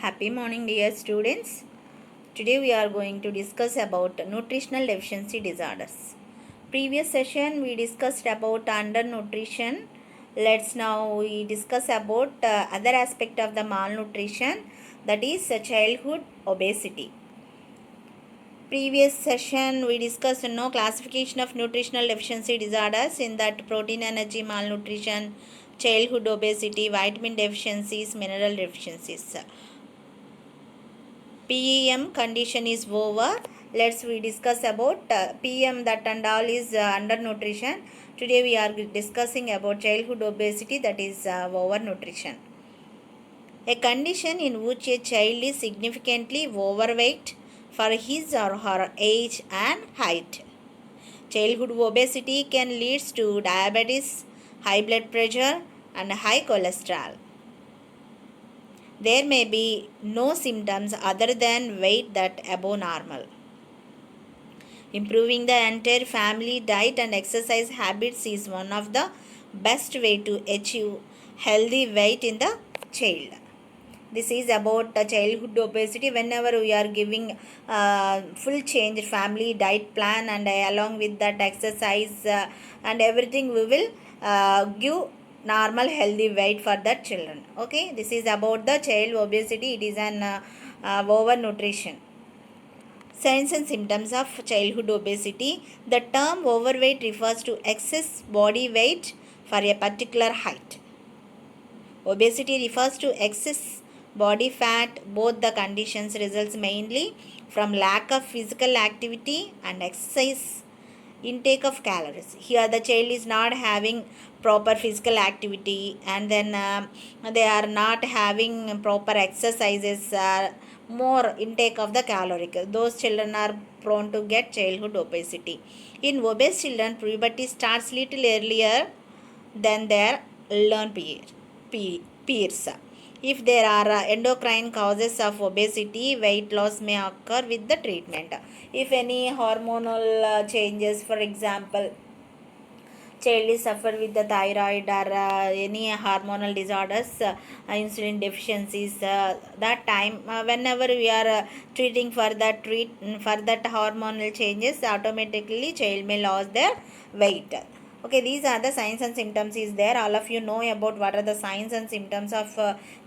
Happy morning, dear students. Today we are going to discuss about nutritional deficiency disorders. Previous session we discussed about undernutrition. Let's now we discuss about other aspect of the malnutrition, that is childhood obesity. Previous session we discussed classification of nutritional deficiency disorders, in that protein energy malnutrition, childhood obesity, vitamin deficiencies, mineral deficiencies. PEM condition is over. Let's we discuss about PEM, that and all is undernutrition. Today we are discussing about childhood obesity, that is overnutrition. A condition in which a child is significantly overweight for his or her age and height. Childhood obesity can lead to diabetes, high blood pressure and high cholesterol. There may be no symptoms other than weight that above normal. Improving the entire family diet and exercise habits is one of the best way to achieve healthy weight in the child. This is about childhood obesity. Whenever we are giving full change family diet plan and along with that exercise and everything, we will give normal healthy weight for that children. Okay, this is about the child obesity. It is an overnutrition. Signs and symptoms of childhood obesity. The term overweight refers to excess body weight for a particular height. Obesity refers to excess body fat. Both the conditions results mainly from lack of physical activity and exercise intake of calories. Here the child is not having proper physical activity, and then they are not having proper exercises, more intake of the caloric. Those children are prone to get childhood obesity. In obese children, puberty starts little earlier than their learn peers. If there are endocrine causes of obesity, weight loss may occur with the treatment. If any hormonal changes, for example, child is suffer with the thyroid or any hormonal disorders, insulin deficiencies, that time whenever we are treating for that hormonal changes, automatically child may lose their weight. Okay, these are the signs and symptoms is there. All of you know about what are the signs and symptoms of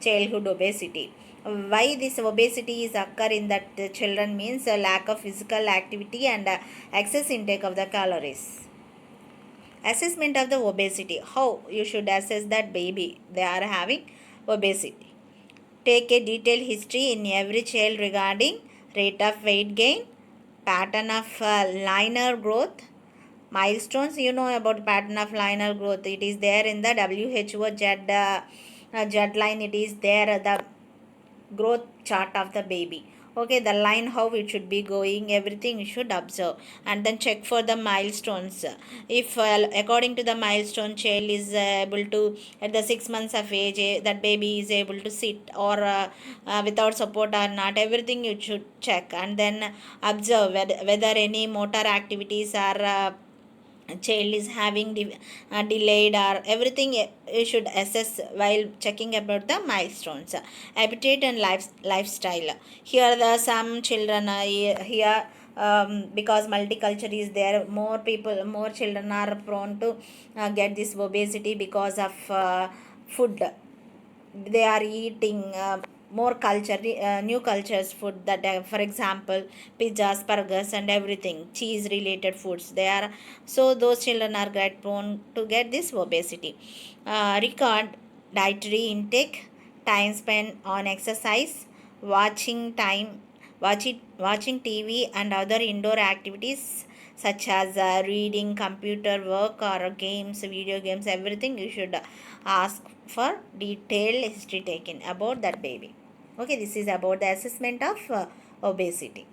childhood obesity. Why this obesity is occur in that children means lack of physical activity and excess intake of the calories. Assessment of the obesity. How you should assess that baby they are having obesity. Take a detailed history in every child regarding rate of weight gain, pattern of linear growth, milestones. You know about pattern of linear growth. It is there in the WHO Z line. It is there the growth chart of the baby. Okay, the line how it should be going, everything you should observe, and then check for the milestones. If according to the milestone child is able to at the 6 months of age, that baby is able to sit or without support or not, everything you should check, and then observe whether any motor activities are child is having delayed or everything. You should assess while checking about the milestones. Habitat and lifestyle. Here the some children here, because multicultural is there, more people, more children are prone to get this obesity because of food they are eating, more culture, new cultures food, that for example pizzas, burgers and everything cheese related foods they are. So those children are get prone to get this obesity. Record dietary intake, time spent on exercise, watching time watching TV and other indoor activities such as reading, computer work or games, video games, everything you should ask for detailed history taken about that baby. Okay, this is about the assessment of obesity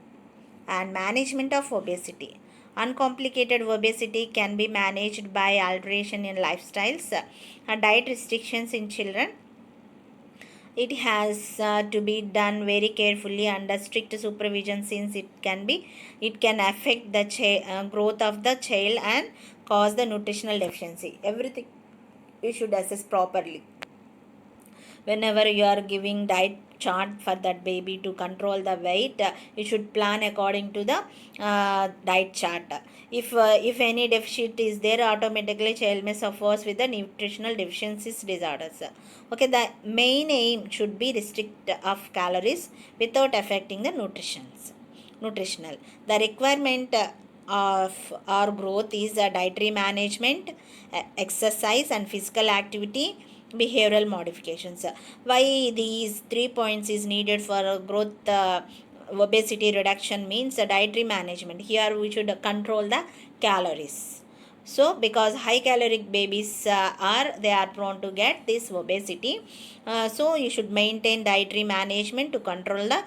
and management of obesity. Uncomplicated obesity can be managed by alteration in lifestyles, diet restrictions in children. It has to be done very carefully under strict supervision, since it can affect the growth of the child and cause the nutritional deficiency. Everything you should assess properly. whenever you are giving diet chart for that baby to control the weight, you should plan according to the diet chart. If any deficit is there, automatically child may suffers with the nutritional deficiencies disorders. Okay, the main aim should be restrict of calories without affecting the nutritional. The requirement of our growth is dietary management, exercise and physical activity, behavioral modifications. Why these 3 points is needed for growth, obesity reduction means dietary management. Here we should control the calories. So because high caloric babies are they are prone to get this obesity, so you should maintain dietary management to control the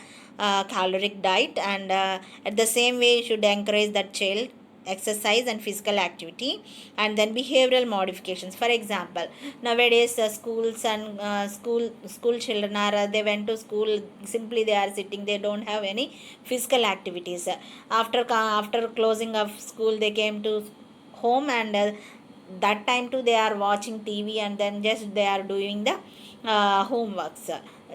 caloric diet, and at the same way you should encourage that child exercise and physical activity, and then behavioral modifications. For example, nowadays schools and school children are they went to school, simply they are sitting, they don't have any physical activities. After closing of school, they came to home, and that time too they are watching TV, and then just they are doing the homeworks.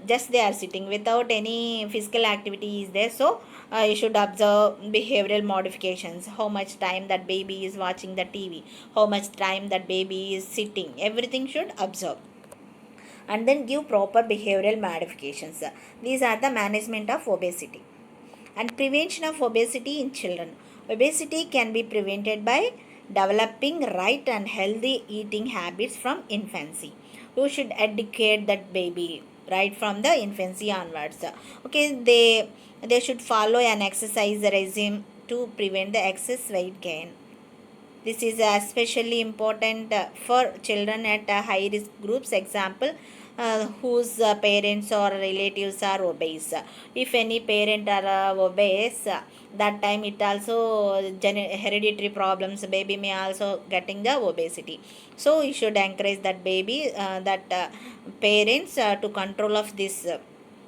Just they are sitting without any physical activity is there. So you should observe behavioral modifications, how much time that baby is watching the TV, how much time that baby is sitting, everything should observe, and then give proper behavioral modifications. These are the management of obesity. And prevention of obesity in children. Obesity can be prevented by developing right and healthy eating habits from infancy. You should educate that baby right from the infancy onwards. Okay, they should follow an exercise regime to prevent the excess weight gain. This is especially important for children at high risk groups, example, whose parents or relatives are obese. If any parent are obese, that time it also hereditary problems, baby may also getting the obesity. So you should encourage that baby, that parents to control of this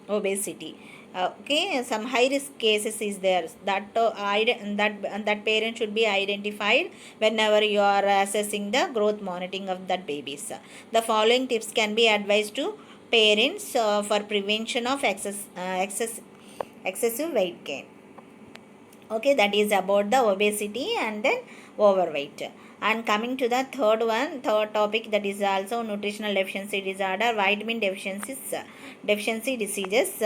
obesity. Okay, some high risk cases is there that that parent should be identified whenever you are assessing the growth monitoring of that babies. The following tips can be advised to parents for prevention of excessive weight gain. Okay, that is about the obesity and then overweight. And coming to the third topic, that is also nutritional deficiency disorder, vitamin deficiency diseases.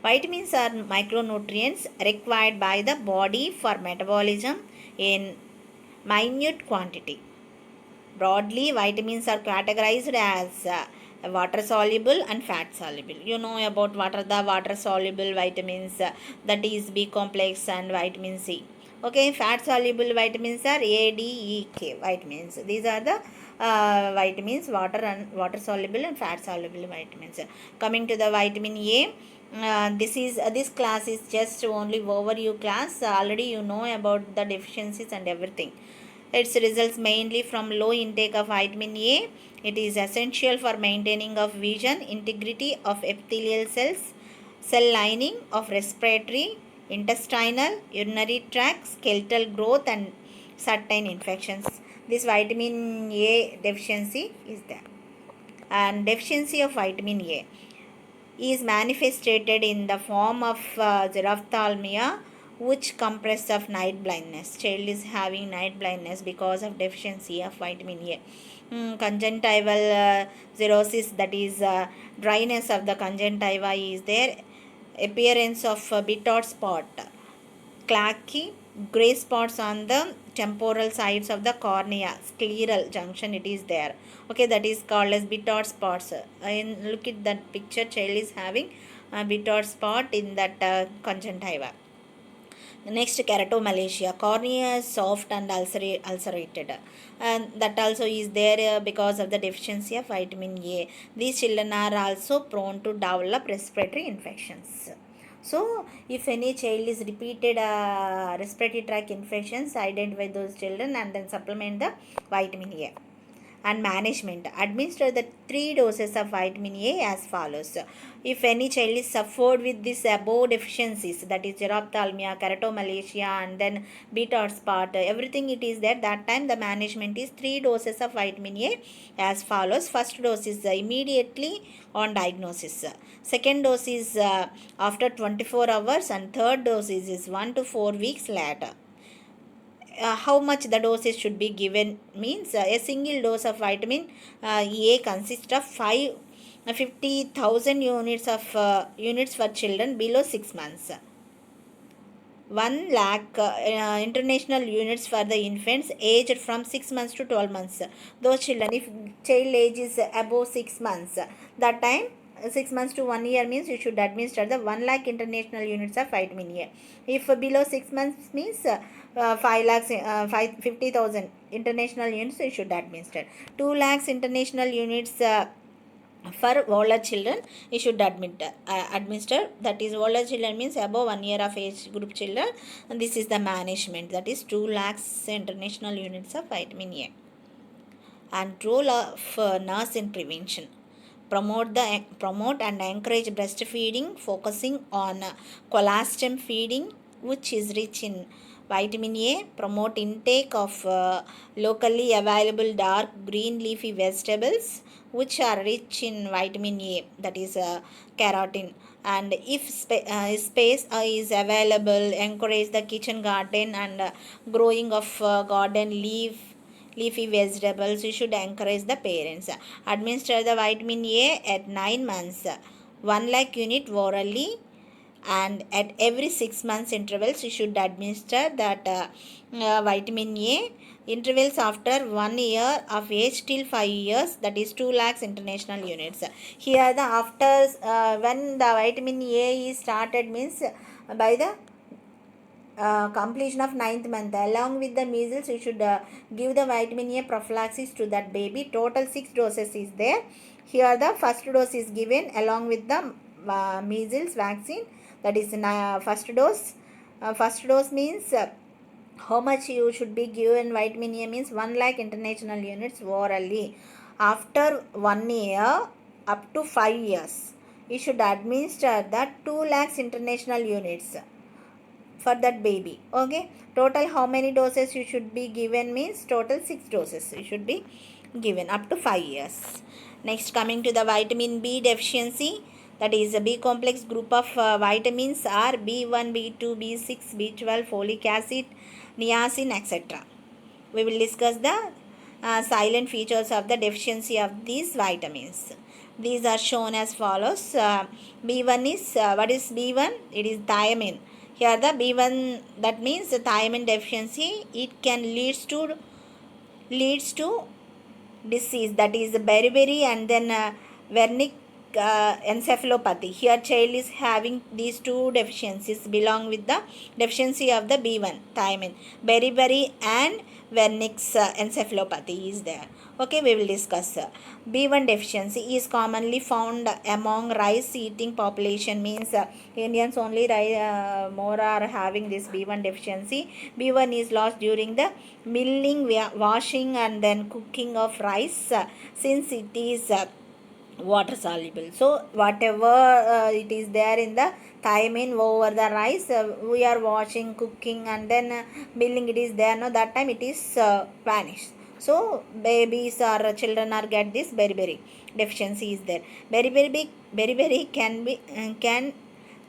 Vitamins are micronutrients required by the body for metabolism in minute quantity. Broadly, vitamins are categorized as water soluble and fat soluble. You know about what are the water soluble vitamins, that is B complex and vitamin C. Okay, fat soluble vitamins are A, D, E, K vitamins. These are the vitamins, water soluble and fat soluble vitamins. Coming to the vitamin A, this class is just only overview class. Already you know about the deficiencies and everything. Its results mainly from low intake of vitamin A. It is essential for maintaining of vision, integrity of epithelial cells, cell lining of respiratory, intestinal, urinary tract, skeletal growth and certain infections. This vitamin A deficiency is there. And deficiency of vitamin A is manifested in the form of xerophthalmia, which comprises of night blindness. Child is having night blindness because of deficiency of vitamin A. Conjunctival xerosis, that is dryness of the conjunctiva is there. Appearance of bittert spot, clacky gray spots on the temporal sides of the cornea, scleral junction it is there. Okay, that is called as bittert spots. Look at that picture, child is having a bittert spot in that conjunctiva. Next, keratomalacia. Cornea is soft and ulcerated, and that also is there because of the deficiency of vitamin A. These children are also prone to develop respiratory infections. So, if any child is repeated respiratory tract infections, identify those children and then supplement the vitamin A. And management. Administer the 3 doses of vitamin A as follows. If any child is suffered with this above deficiencies, that is xerophthalmia, keratomalacia, and then beta spot, everything it is there, that time the management is 3 doses of vitamin A as follows. First dose is immediately on diagnosis. Second dose is after 24 hours, and third dose is 1 to 4 weeks later. How much the doses should be given means a single dose of vitamin A consists of 50,000 units for children below 6 months. 1 lakh international units for the infants aged from 6 months to 12 months. Those children, if child age is above 6 months, that time 6 months to 1 year means you should administer the 1 lakh international units of vitamin A. If below 6 months means 5 lakhs, 50,000 international units you should administer. 2 lakhs international units for older children you should administer, that is older children means above 1 year of age group children, and this is the management, that is 2 lakhs international units of vitamin A. And role of nurse in prevention. Promote and encourage breastfeeding, focusing on colostrum feeding, which is rich in vitamin A. Promote intake of locally available dark green leafy vegetables, which are rich in vitamin A, that is carotene. And if space is available, encourage the kitchen garden and growing of garden leafy vegetables. You should encourage the parents. Administer the vitamin A at 9 months, 1 lakh unit orally, and at every 6 months intervals you should administer that vitamin A. Intervals after 1 year of age till 5 years, that is 2 lakhs international units. Here the after when the vitamin A is started means by the completion of 9th month, along with the measles you should give the vitamin A prophylaxis to that baby. Total 6 doses is there. Here the first dose is given along with the measles vaccine, that is first dose. First dose means how much you should be given vitamin A means 1 lakh international units orally. After 1 year up to 5 years you should administer the 2 lakhs international units for that baby. Okay, total how many doses you should be given means total 6 doses you should be given up to 5 years. Next, coming to the vitamin B deficiency, that is a B complex group of vitamins are B1, B2, B6, B12, folic acid, niacin, etc. We will discuss the silent features of the deficiency of these vitamins. These are shown as follows. B1 is what is B1? It is thiamine. Here the B1, that means the thiamine deficiency, it can leads to disease, that is beriberi and then Wernicke encephalopathy. Here child is having these two deficiencies belong with the deficiency of the B1 thiamine. Beriberi and Wernicke's encephalopathy is there. Okay, we will discuss. B1 deficiency is commonly found among rice eating population, means Indians only more are having this B1 deficiency. B1 is lost during the milling, washing and then cooking of rice, since it is water soluble. So whatever it is there in the thiamine over the rice, we are washing, cooking and then milling, it is there, no, that time it is vanished. So babies or children are get this beriberi deficiency is there. Beriberi can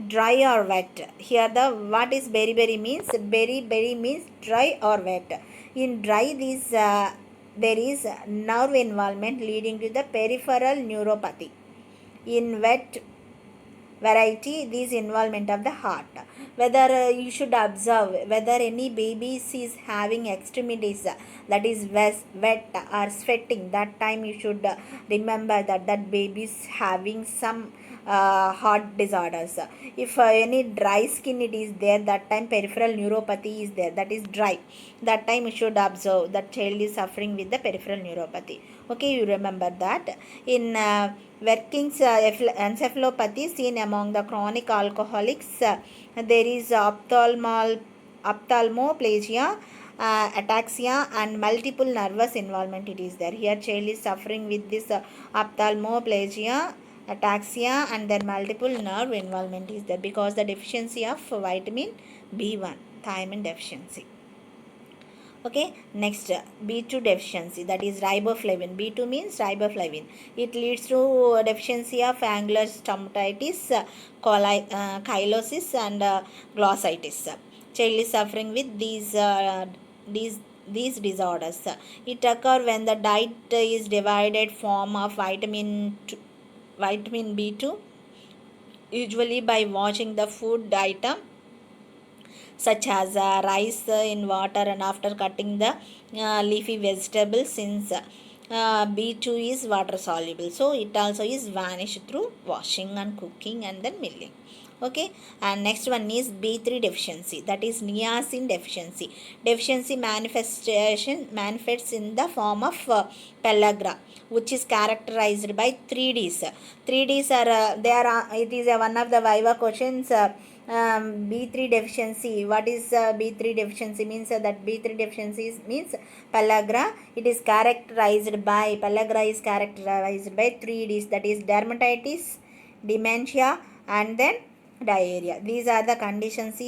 dry or wet. Here the what is beriberi means? Beriberi means dry or wet. In dry, these there is nerve involvement leading to the peripheral neuropathy. In wet variety, this involvement of the heart. Whether you should observe whether any babies is having extremities that is wet or sweating, that time you should remember that baby is having some heart disorders. If any dry skin it is there, that time peripheral neuropathy is there, that is dry, that time you should observe that child is suffering with the peripheral neuropathy. Okay, you remember that. In Wernicke's encephalopathy seen among the chronic alcoholics, there is ophthalmoplasia ataxia and multiple nervous involvement it is there. Here child is suffering with this ophthalmoplegia, ataxia and then multiple nerve involvement is there because the deficiency of vitamin B1, thiamine deficiency. Okay, next B2 deficiency, that is riboflavin. B2 means riboflavin. It leads to deficiency of angular stomatitis, chylosis and glossitis. Child is suffering with these these disorders. It occurs when the diet is divided form of vitamin B2, usually by washing the food item such as rice in water and after cutting the leafy vegetables, since B2 is water soluble, so it also is vanished through washing and cooking and then milling. Okay, and next one is B3 deficiency, that is niacin deficiency. Deficiency manifests in the form of pellagra, which is characterized by 3Ds. 3Ds are it is one of the viva questions. B3 deficiency, what is B3 deficiency means? That B3 deficiency means pellagra. It is characterized by 3Ds, that is dermatitis, dementia and then diarrhea. These are the conditions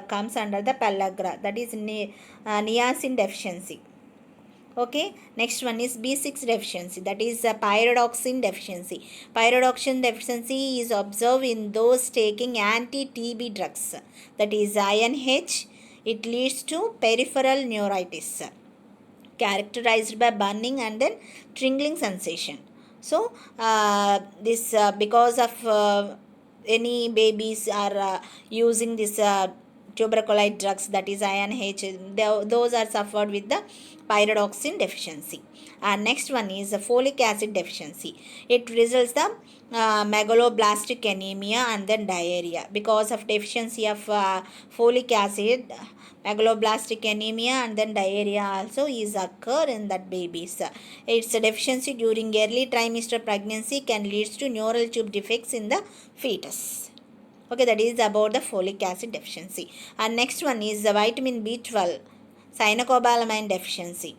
comes under the pellagra, that is niacin deficiency. Okay, next one is B6 deficiency, that is pyridoxine deficiency. Pyridoxine deficiency is observed in those taking anti-TB drugs, that is INH. It leads to peripheral neuritis characterized by burning and then tingling sensation. So this because of any babies are using this tuberculous drugs, that is INH, those are suffered with the pyridoxine deficiency. And next one is folic acid deficiency. It results the megaloblastic anemia and then diarrhea because of deficiency of folic acid. Megaloblastic anemia and then diarrhea also is occur in that babies. Its deficiency during early trimester pregnancy can lead to neural tube defects in the fetus. Okay, that is about the folic acid deficiency. And next one is the vitamin B12 cyanocobalamin deficiency.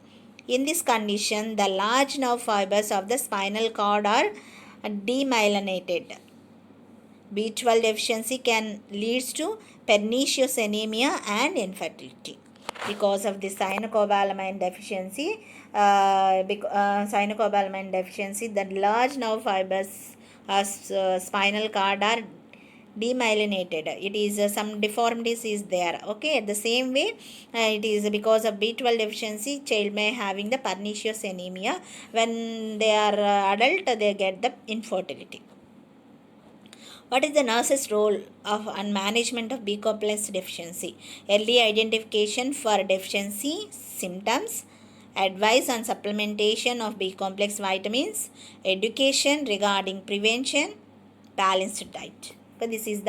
In this condition, the large nerve fibers of the spinal cord are demyelinated. B12 deficiency can lead to pernicious anemia and infertility because of this cyanocobalamin deficiency. Cyanocobalamin deficiency, the large nerve fibers as spinal cord are demyelinated. It is some deformities is there. Okay, at the same way it is because of B12 deficiency, child may having the pernicious anemia. When they are adult, they get the infertility. What is the nurse's role and management of B complex deficiency? Early identification for deficiency symptoms, advice on supplementation of B complex vitamins, education regarding prevention, balanced diet. So these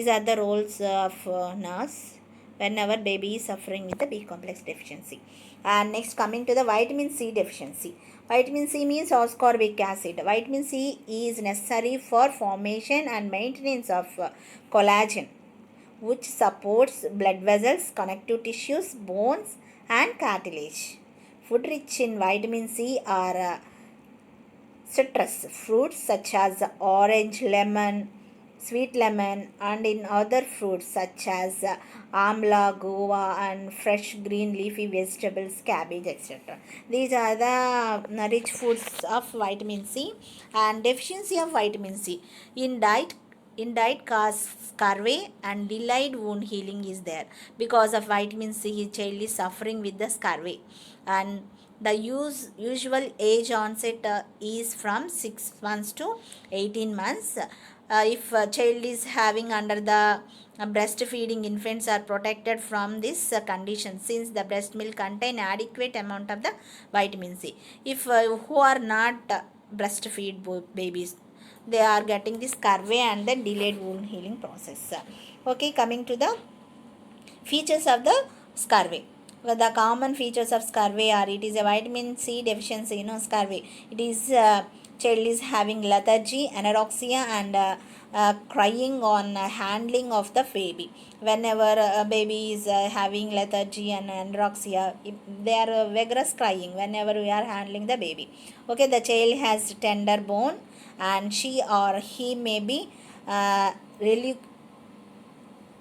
are the roles of nurse whenever baby is suffering with the B complex deficiency. And next, coming to the vitamin C deficiency. Vitamin C means ascorbic acid. Vitamin C is necessary for formation and maintenance of collagen, which supports blood vessels, connective tissues, bones and cartilage. Food rich in vitamin C are citrus fruits such as orange, lemon, sweet lemon, and in other fruits such as amla, guava, and fresh green leafy vegetables, cabbage, etc. These are the rich foods of vitamin C. And deficiency of vitamin C in diet cause scurvy and delayed wound healing is there. Because of vitamin C, child is suffering with the scurvy, and the usual age onset is from 6 months to 18 months. If a child is having under the breastfeeding, infants are protected from this condition, since the breast milk contain adequate amount of the vitamin C. If who are not breastfeed babies, they are getting this scurvy and the delayed wound healing process. Okay, coming to the features of the scurvy. Well, the common features of scurvy are, it is a vitamin C deficiency, scurvy. It is child is having lethargy, anorexia and crying on handling of the baby. Whenever a baby is having lethargy and anorexia, they are vigorous crying whenever we are handling the baby. Okay, the child has tender bone, and she or he may be uh,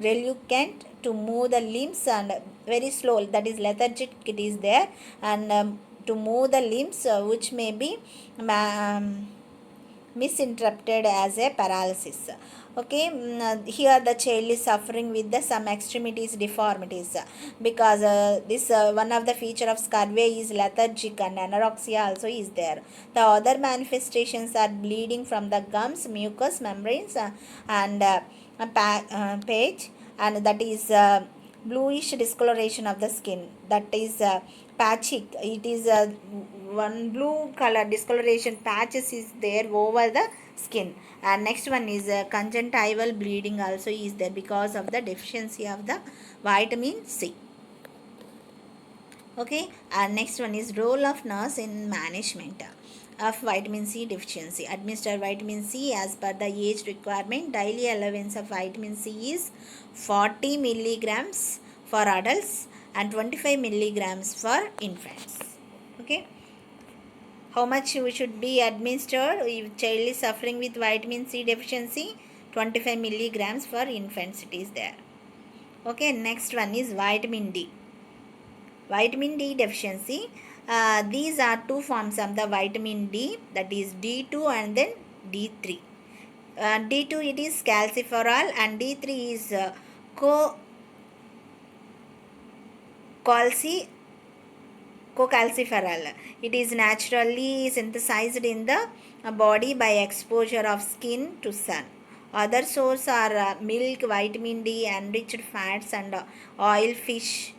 reluctant to move the limbs and very slow, that is lethargic it is there, and to move the limbs, which may be um, misinterpreted as a paralysis. Okay, here the child is suffering with the some extremities deformities, because this one of the feature of scurvy is lethargic, and anorexia also is there. The other manifestations are bleeding from the gums, mucous membranes, and page, and that is bluish discoloration of the skin, that is patchy, it is one blue color discoloration patches is there over the skin. And next one is conjunctival bleeding also is there because of the deficiency of the vitamin C. Okay, and next one is role of nurse in management of vitamin C deficiency. Administer vitamin C as per the age requirement. Daily allowance of vitamin C is 40 milligrams for adults and 25 milligrams for infants. Okay, how much we should be administered if child is suffering with vitamin C deficiency? 25 milligrams for infants it is there. Okay, next one is vitamin D. Vitamin D deficiency. These are two forms of the vitamin D, that is D2 and then D3. D2 it is calciferol, and D3 is co-calciferol. It is naturally synthesized in the body by exposure of skin to sun. Other sources are milk, vitamin D, enriched fats, and oil, fish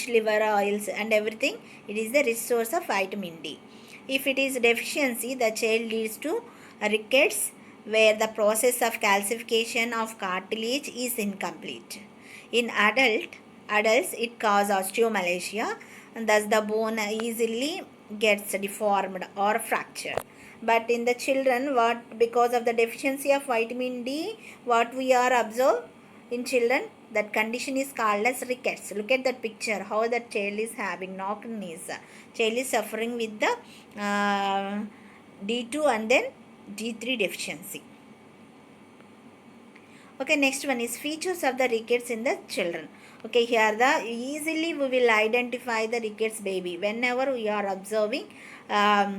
liver oils and everything. It is the rich source of vitamin D. If it is deficiency, the child leads to rickets, where the process of calcification of cartilage is incomplete. In adults it causes osteomalacia, and thus the bone easily gets deformed or fractured. But in the children, what, because of the deficiency of vitamin D, what we are observed in children, that condition is called as rickets. Look at that picture, how that child is having knocked knees. Child is suffering with the D2 and then D3 deficiency. Okay, next one is features of the rickets in the children. Okay, here the easily we will identify the rickets baby whenever we are observing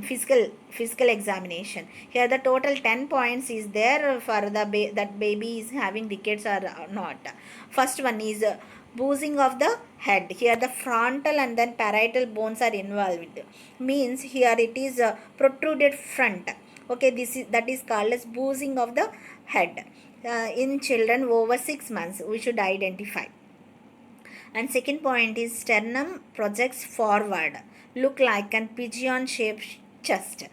physical examination. Here the total 10 points is there for the that baby is having rickets or not. First one is boozing of the head. Here the frontal and then parietal bones are involved, means here it is protruded front. Okay, that is called as boozing of the head. In children over 6 months we should identify. And second point is sternum projects forward, look like an pigeon shaped chest.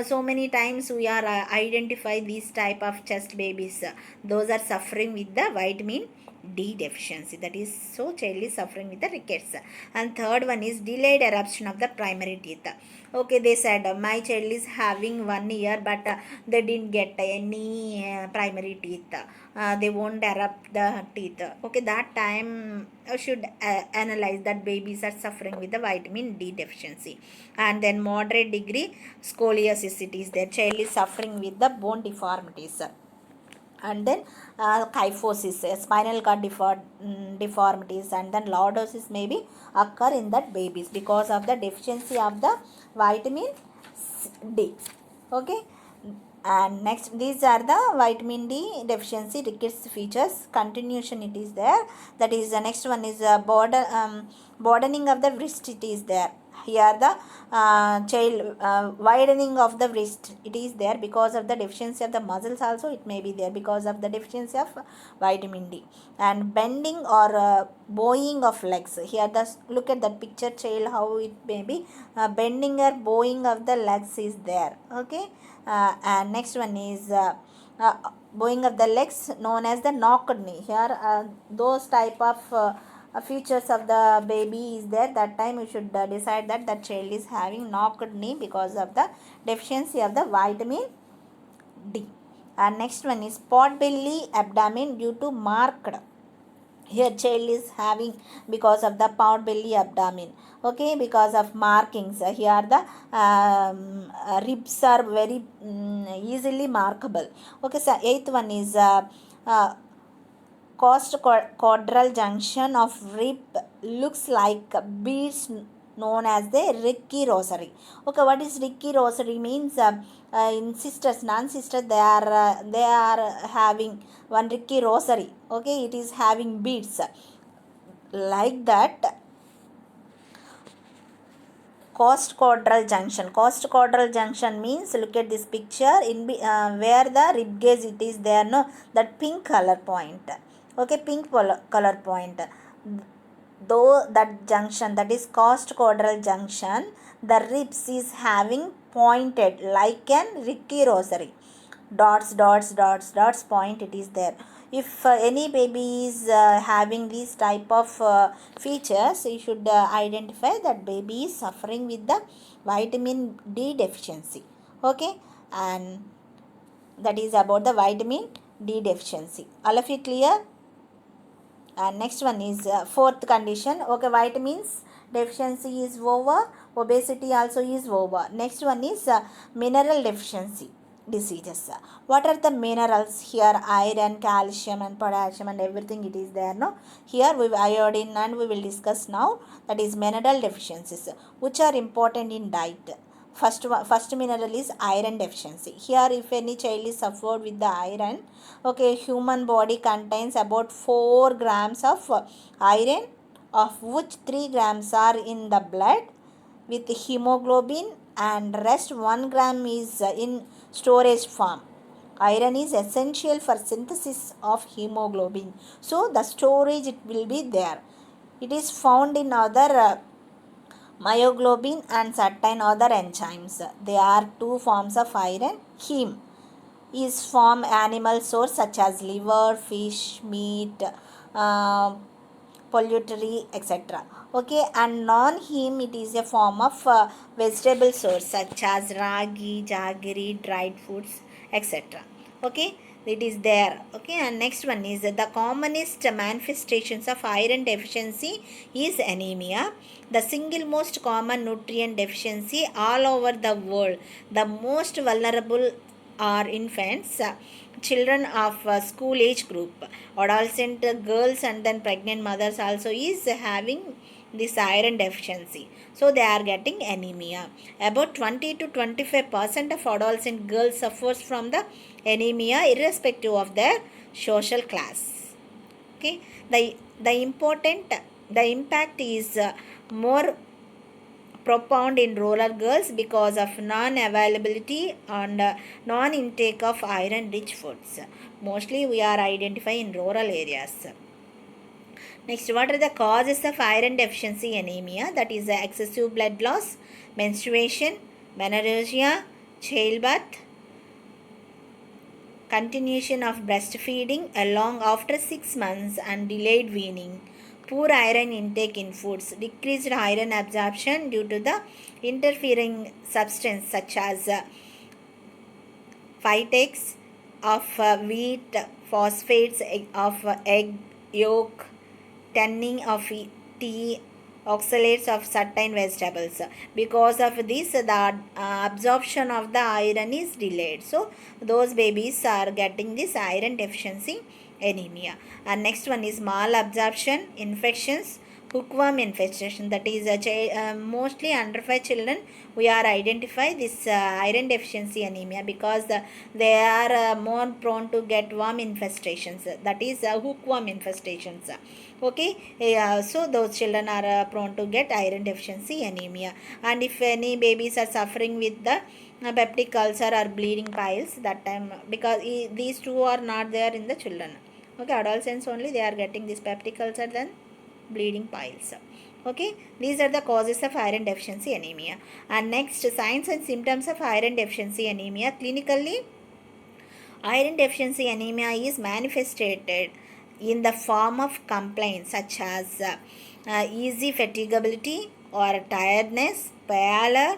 So many times we are identify these type of chest babies, those are suffering with the vitamin D deficiency, that is, so child is suffering with the rickets. And third one is delayed eruption of the primary teeth. Okay, they said my child is having 1 year, but they didn't get any primary teeth, they won't erupt the teeth. Okay, that time should analyze that babies are suffering with the vitamin D deficiency. And then moderate degree scoliosis it is, their child is suffering with the bone deformities. And then kyphosis, spinal cord deformities, and then lordosis may be occur in that babies because of the deficiency of the vitamin D. Okay, and next these are the vitamin D deficiency rickets features. Continuation it is there, that is the next one is broadening of the wrist it is there. Here the child widening of the wrist it is there because of the deficiency of the muscles, also it may be there because of the deficiency of vitamin D. And bending or bowing of legs. Here the look at that picture child, how it may be bending or bowing of the legs is there. Okay, and next one is bowing of the legs known as the knocked knee. Here those type of features of the baby is there, that time you should decide that that child is having knocked knee because of the deficiency of the vitamin D. And next one is pot belly abdomen due to marked. Here child is having because of the pot belly abdomen, okay, because of markings. Here the ribs are very easily markable. Okay, so eighth one is uh, cost caudal junction of rib looks like beads known as the Ricky Rosary. Okay, what is Ricky Rosary means? In sisters, non-sisters, they are having one Ricky Rosary. Okay, it is having beads like that. Cost caudal junction. Cost caudal junction means, look at this picture in where the rib cage it is there, no, that pink color point. Okay, pink color point. Though that junction, that is cost caudal junction, the ribs is having pointed like an Ricky Rosary. Dots point it is there. If any baby is having these type of features, you should identify that baby is suffering with the vitamin D deficiency. Okay, and that is about the vitamin D deficiency. All of you clear? And next one is fourth condition. Okay, vitamins deficiency is over, obesity also is over. Next one is mineral deficiency diseases. What are the minerals here? Iron, calcium and potassium and everything it is there, no? Here we iodine and we will discuss now, that is mineral deficiencies which are important in diet. First mineral is iron deficiency. Here if any child is suffered with the iron, okay, human body contains about 4 grams of iron, of which 3 grams are in the blood with hemoglobin, and rest 1 gram is in storage form. Iron is essential for synthesis of hemoglobin, so the storage it will be there. It is found in other myoglobin and certain other enzymes. There are 2 forms of iron. Heme is from animal source such as liver, fish, meat, uh, poultry, etc. Okay, and non-heme it is a form of vegetable source such as ragi, jaggery, dried foods, etc. Okay, it is there. Okay, and next one is the commonest manifestations of iron deficiency is anemia, the single most common nutrient deficiency all over the world. The most vulnerable are infants, children of school age group, adolescent girls and then pregnant mothers also is having this iron deficiency, so they are getting anemia. About 20 to 25% of adolescent girls suffers from the anemia irrespective of their social class. Okay, the important the impact is more profound in rural girls because of non-availability and non-intake of iron-rich foods. Mostly we are identifying in rural areas. Next, what are the causes of iron deficiency anemia? That is excessive blood loss, menstruation, menorrhagia, childbirth, continuation of breastfeeding along after 6 months and delayed weaning, poor iron intake in foods, decreased iron absorption due to the interfering substance such as phytates of wheat, phosphates of egg yolk, tanning of tea, oxalates of certain vegetables. Because of this, the absorption of the iron is delayed. So, those babies are getting this iron deficiency anemia. And next one is malabsorption, infections, hookworm infestation. That is mostly under 5 children we are identify this iron deficiency anemia because they are more prone to get worm infestations. That is hookworm infestations. Okay, so those children are prone to get iron deficiency anemia. And if any babies are suffering with the peptic ulcer or bleeding piles, that time because these two are not there in the children. Okay, adolescents only they are getting this peptic ulcer, then bleeding piles. Okay, these are the causes of iron deficiency anemia. And next, signs and symptoms of iron deficiency anemia. Clinically, iron deficiency anemia is manifested in the form of complaints such as easy fatigability or tiredness, pallor,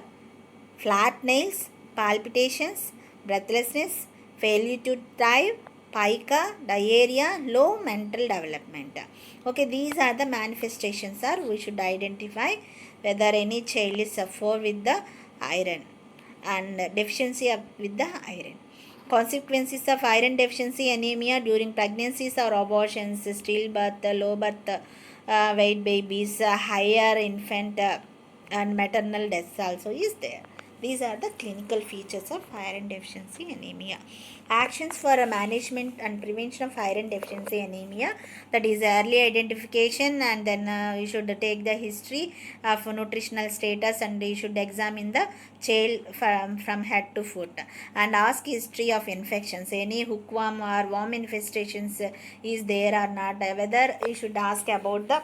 flat nails, palpitations, breathlessness, failure to thrive, pica, diarrhea, low mental development. Okay, these are the manifestations are we should identify whether any child is suffer with the iron and deficiency with the iron. Consequences of iron deficiency anemia during pregnancies or abortions, stillbirth, low birth weight babies, higher infant and maternal deaths also is there. These are the clinical features of iron deficiency anemia. Actions for management and prevention of iron deficiency anemia, that is early identification, and then you should take the history of nutritional status, and you should examine the child from head to foot and ask history of infections, any hookworm or worm infestations is there or not, whether you should ask about the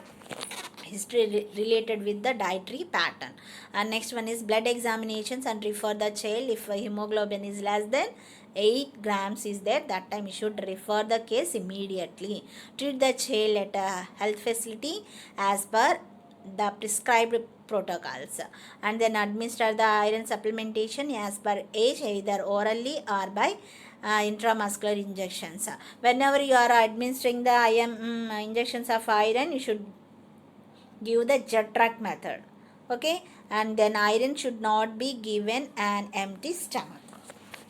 history related with the dietary pattern. And next one is blood examinations and refer the child if hemoglobin is less than 8 grams is there, that time you should refer the case immediately. Treat the child at a health facility as per the prescribed protocols, and then administer the iron supplementation as per age, either orally or by intramuscular injections. Whenever you are administering the injections of iron, you should give the Jetrak method. Okay, and then iron should not be given an empty stomach.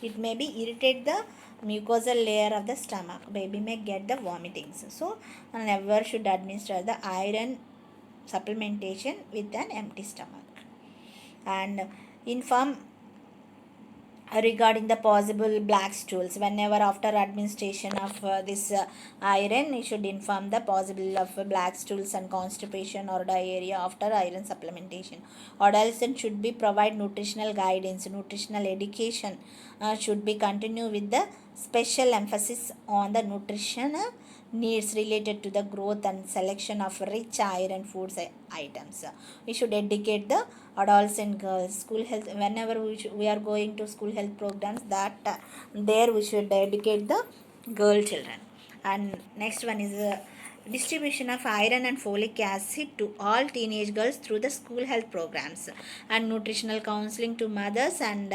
It may be irritate the mucosal layer of the stomach. Baby may get the vomitings. So never should administer the iron supplementation with an empty stomach. And inform regarding the possible black stools, whenever after administration of this iron, you should inform the possible of black stools and constipation or diarrhea after iron supplementation. Adolescent should be provide nutritional guidance, nutritional education should be continue with the special emphasis on the nutrition needs related to the growth and selection of rich iron foods items. We should educate the adults and girls. School health, whenever we are going to school health programs, that there we should educate the girl children. And next one is distribution of iron and folic acid to all teenage girls through the school health programs, and nutritional counseling to mothers and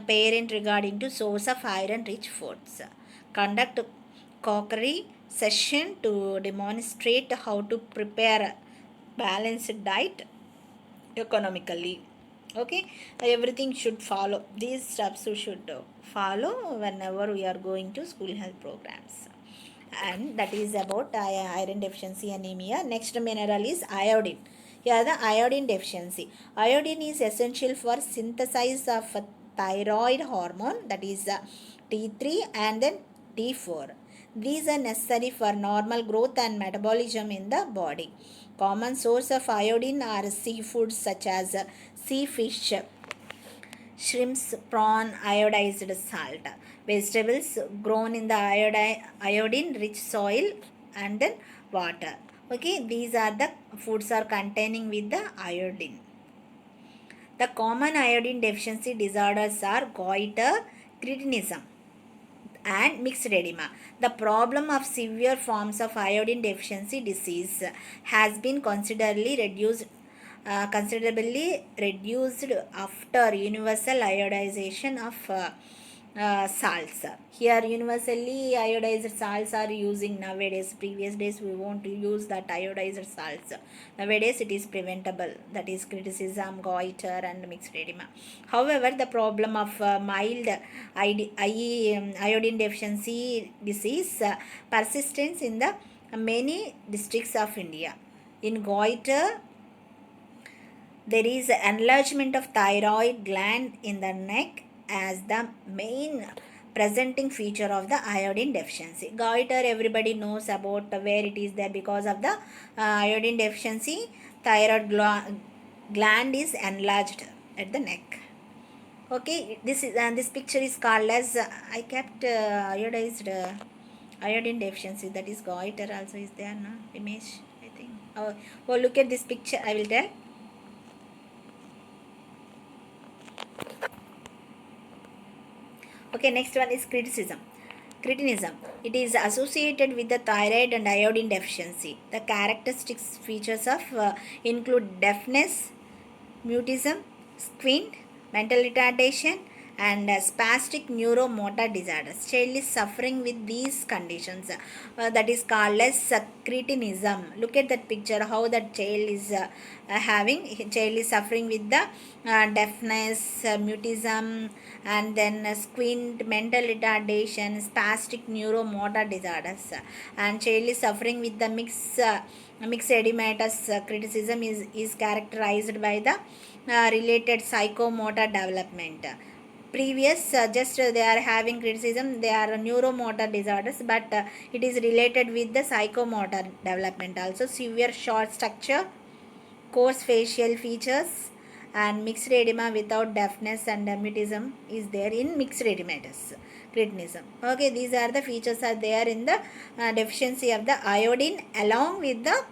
parent regarding to source of iron rich foods. Conduct cookery session to demonstrate how to prepare balanced diet economically. Okay, everything should follow these steps. We should follow whenever we are going to school health programs. And that is about iron deficiency anemia. Next mineral is iodine. Here the iodine deficiency. Iodine is essential for synthesis of thyroid hormone, that is T3 and then T4. These are necessary for normal growth and metabolism in the body. Common source of iodine are seafoods such as sea fish, shrimps, prawn, iodized salt. Vegetables grown in the iodine rich soil and then water. Okay, these are the foods are containing with the iodine. The common iodine deficiency disorders are goiter, cretinism, and mixed edema. The problem of severe forms of iodine deficiency disease has been considerably reduced after universal iodization of salts. Here universally iodized salts are using nowadays. Previous days we won't use that iodized salts. Nowadays it is preventable. That is criticism, goiter and mixed edema. However, the problem of mild iodine deficiency disease persistence in the many districts of India. In goiter, there is enlargement of thyroid gland in the neck as the main presenting feature of the iodine deficiency. Goiter everybody knows about where it is there because of the iodine deficiency. Thyroid gland is enlarged at the neck. Okay, this picture is called as I kept iodized iodine deficiency, that is goiter also is there, no image I think. Oh, look at this picture, I will tell. Okay, next one is criticism. Cretinism. It is associated with the thyroid and iodine deficiency. The characteristics features of include deafness, mutism, squint, mental retardation, and spastic neuromotor disorders. Child is suffering with these conditions, that is called as cretinism. Look at that picture, how that child is having child is suffering with the deafness, mutism, and then squint, mental retardation, spastic neuromotor disorders, and child is suffering with the mixed edematous criticism is characterized by the related psychomotor development. Previous just they are having criticism, they are neuromotor disorders, but it is related with the psychomotor development also. Severe short structure, coarse facial features, and mixed edema without deafness and mutism is there in mixed edematous cretinism. Okay, these are the features are there in the deficiency of the iodine along with the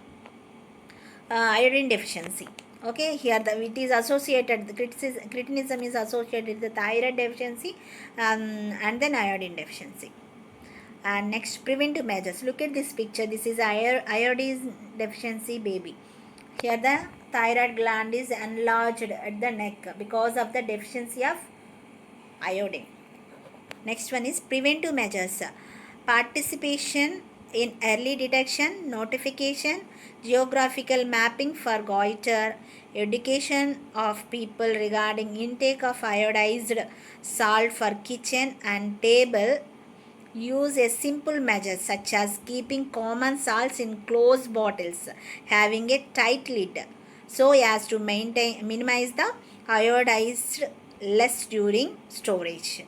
iodine deficiency. Okay, here the it is associated, the cretinism is associated with the thyroid deficiency, and then iodine deficiency. And next, preventive measures. Look at this picture, this is iodine deficiency baby. Here the thyroid gland is enlarged at the neck because of the deficiency of iodine. Next one is preventive measures. Participation in early detection, notification, geographical mapping for goiter, education of people regarding intake of iodized salt for kitchen and table use. A simple measure such as keeping common salts in closed bottles having a tight lid so as to minimize the iodized less during storage.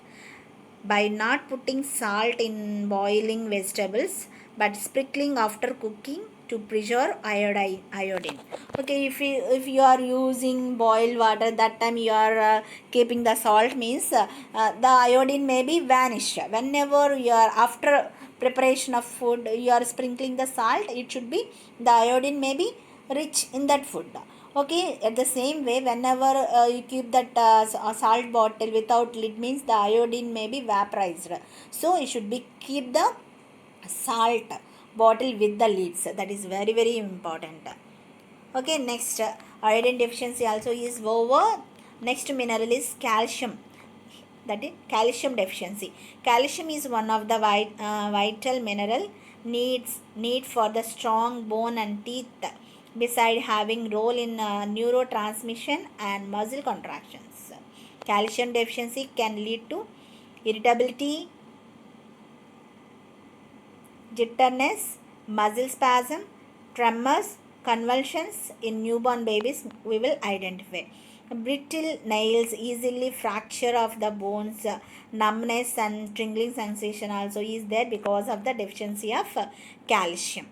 By not putting salt in boiling vegetables but sprinkling after cooking to preserve iodine. Okay, if you are using boiled water, that time you are keeping the salt means the iodine may be vanished. Whenever you are after preparation of food you are sprinkling the salt, it should be the iodine may be rich in that food. Okay, at the same way, whenever you keep that salt bottle without lid means the iodine may be vaporized, so you should be keep the salt bottle with the lids. That is very very important. Okay, next, iodine deficiency also is over. Next mineral is calcium, that is calcium deficiency. Calcium is one of the vital mineral need for the strong bone and teeth, beside having role in neurotransmission and muscle contractions. Calcium deficiency can lead to irritability, jitterness, muscle spasm, tremors, convulsions in newborn babies we will identify. Brittle nails, easily fracture of the bones, numbness and tingling sensation also is there because of the deficiency of calcium.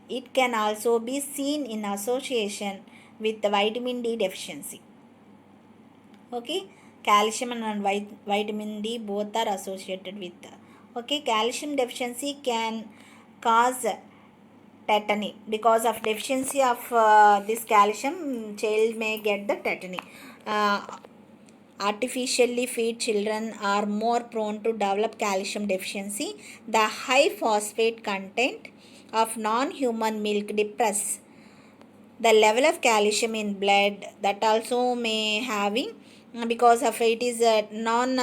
It can also be seen in association with the vitamin D deficiency. Okay, calcium and vitamin D both are associated with. Okay, calcium deficiency can cause tetany. Because of deficiency of this calcium, child may get the tetany. uh, Artificially feed children are more prone to develop calcium deficiency. The high phosphate content of non-human milk depress the level of calcium in blood, that also may having, because of it is non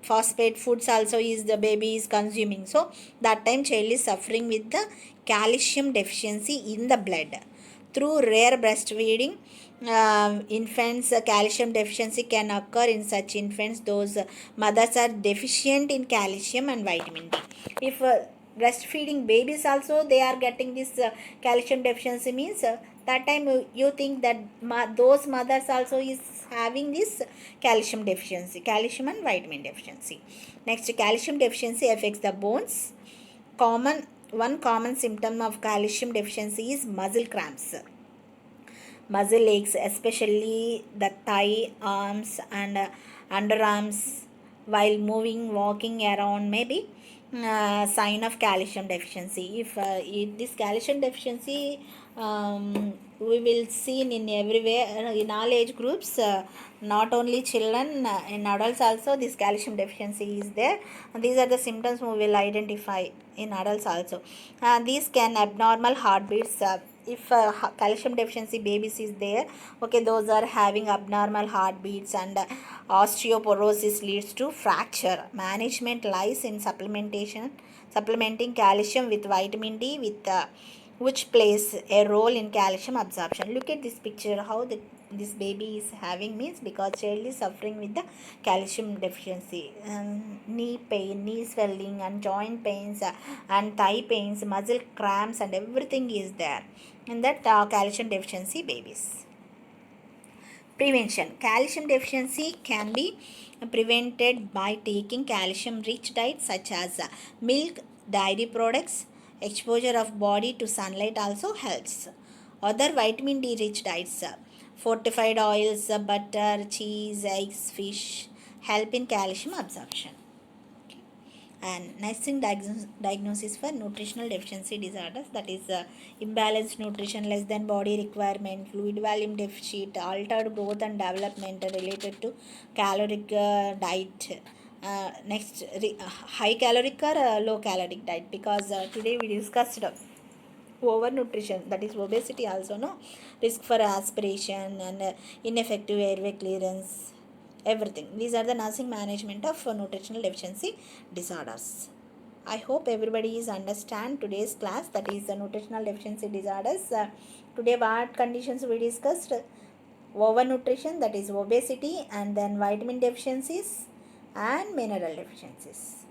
phosphate foods also is the baby is consuming, so that time child is suffering with the calcium deficiency in the blood. Through rare breastfeeding, infants calcium deficiency can occur in such infants those mothers are deficient in calcium and vitamin D. If breastfeeding babies also they are getting this calcium deficiency means that time you think that those mothers also is having this calcium deficiency, calcium and vitamin deficiency. Next, calcium deficiency affects the bones. One common symptom of calcium deficiency is muscle cramps, muscle aches, especially the thigh, arms, and underarms while moving, walking around, maybe sign of calcium deficiency. If this calcium deficiency, we will see in everywhere in all age groups, not only children, in adults also this calcium deficiency is there. These are the symptoms we will identify in adults also. These can abnormal heartbeats, if calcium deficiency babies is there, okay, those are having abnormal heartbeats, and osteoporosis leads to fracture. Management lies in supplementing calcium with vitamin D, with which plays a role in calcium absorption. Look at this picture, how this baby is having means because child is suffering with the calcium deficiency. Knee pain, knee swelling, and joint pains, and thigh pains, muscle cramps, and everything is there in that calcium deficiency babies. Prevention. Calcium deficiency can be prevented by taking calcium rich diets such as milk, dairy products. Exposure of body to sunlight also helps. Other vitamin D rich diets, fortified oils, butter, cheese, eggs, fish help in calcium absorption. And nursing diagnosis for nutritional deficiency disorders, that is imbalanced nutrition, less than body requirement, fluid volume deficit, altered growth and development related to caloric diet. Next, high caloric or low caloric diet, because today we discussed overnutrition, that is obesity also, no, risk for aspiration, and ineffective airway clearance, everything. These are the nursing management of nutritional deficiency disorders. I hope everybody is understand today's class, that is the nutritional deficiency disorders. Today what conditions we discussed: overnutrition, that is obesity, and then vitamin deficiencies and mineral deficiencies.